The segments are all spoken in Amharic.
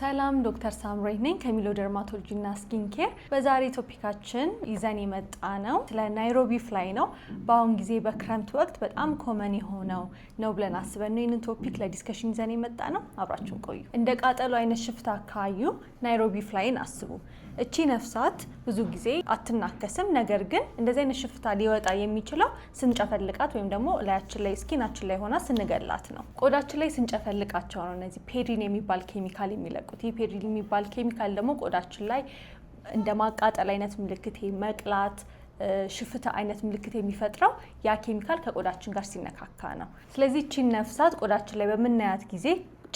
ሰላም ዶክተር ሳምራይ ነኝ ከሚሎ ደርማቶሎጂ እና ስኪን ኬር። በዛሬ ቶፒካችን ይዘን የመጣ ነው ስለ ናይሮቢ ፍላይ ነው። በአሁን ጊዜ በክረምት ወቅት በጣም ኮመን የሆነው ነው ብለን አስበን ነው ይህንን ቶፒክ ለዲስከሽን ይዘን የመጣ ነው። አብራችሁን ቆዩ። እንደ ቃጠሎ አይነት ሽፍታ ካዩ ናይሮቢ ፍላይን አስቡ። እቺ ነፍሳት ብዙ ጊዜ አትናከስም፣ ነገር ግን እንደዚህ አይነት ሽፍታ ሊወጣ የሚችለው ስንጨፈልቃት ወይም ደግሞ ላያችን ላይ ስኪናችን ላይ ሆና ስንገላት ነው። ቆዳችን ላይ ስንጨፈልቃቸው ነው እነዚህ ፔሪን የሚባል ኬሚካል የሚለቁት። ይህ ፔሪን የሚባል ኬሚካል ደግሞ ቆዳችን ላይ እንደ ማቃጠል አይነት ምልክት፣ መቅላት፣ ሽፍታ አይነት ምልክት የሚፈጥረው ያ ኬሚካል ከቆዳችን ጋር ሲነካካ ነው። ስለዚህ እቺ ነፍሳት ቆዳችን ላይ በምናያት ጊዜ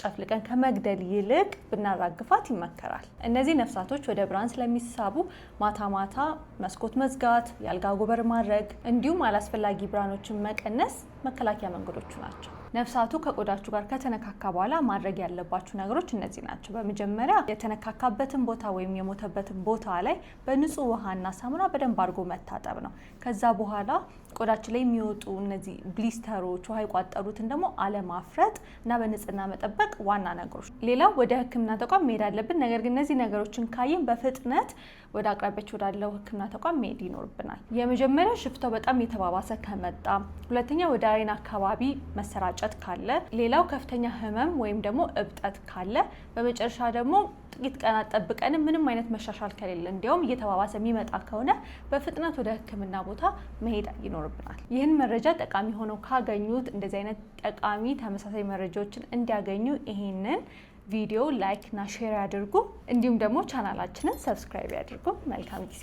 ጨፍልቀን ከመግደል ይልቅ ብናራግፋት ይመከራል። እነዚህ ነፍሳቶች ወደ ብርሃን ስለሚሳቡ ማታ ማታ መስኮት መዝጋት፣ የአልጋ ጎበር ማድረግ እንዲሁም አላስፈላጊ ብርሃኖችን መቀነስ መከላከያ መንገዶቹ ናቸው። ነፍሳቱ ከቆዳችሁ ጋር ከተነካካ በኋላ ማድረግ ያለባችሁ ነገሮች እነዚህ ናቸው። በመጀመሪያ የተነካካበትን ቦታ ወይም የሞተበትን ቦታ ላይ በንጹህ ውሃና ሳሙና በደንብ አድርጎ መታጠብ ነው። ከዛ በኋላ ቆዳችን ላይ የሚወጡ እነዚህ ብሊስተሮች ውሃ የቋጠሩትን ደግሞ አለማፍረጥ እና በንጽህና መጠበቅ ዋና ነገሮች። ሌላው ወደ ሕክምና ተቋም መሄድ አለብን። ነገር ግን እነዚህ ነገሮችን ካየን በፍጥነት ወደ አቅራቢያችን ወዳለው ሕክምና ተቋም መሄድ ይኖርብናል። የመጀመሪያ ሽፍታው በጣም የተባባሰ ከመጣ፣ ሁለተኛ ወደ አይን አካባቢ መሰራጨት ካለ፣ ሌላው ከፍተኛ ህመም ወይም ደግሞ እብጠት ካለ፣ በመጨረሻ ደግሞ ጥቂት ቀናት ጠብቀን ምንም አይነት መሻሻል ከሌለ እንዲያውም እየተባባሰ የሚመጣ ከሆነ በፍጥነት ወደ ህክምና ቦታ መሄድ ይኖርብናል። ይህን መረጃ ጠቃሚ ሆነው ካገኙት እንደዚህ አይነት ጠቃሚ ተመሳሳይ መረጃዎችን እንዲያገኙ ይሄንን ቪዲዮ ላይክ እና ሼር ያድርጉ። እንዲሁም ደግሞ ቻናላችንን ሰብስክራይብ ያድርጉ። መልካም ጊዜ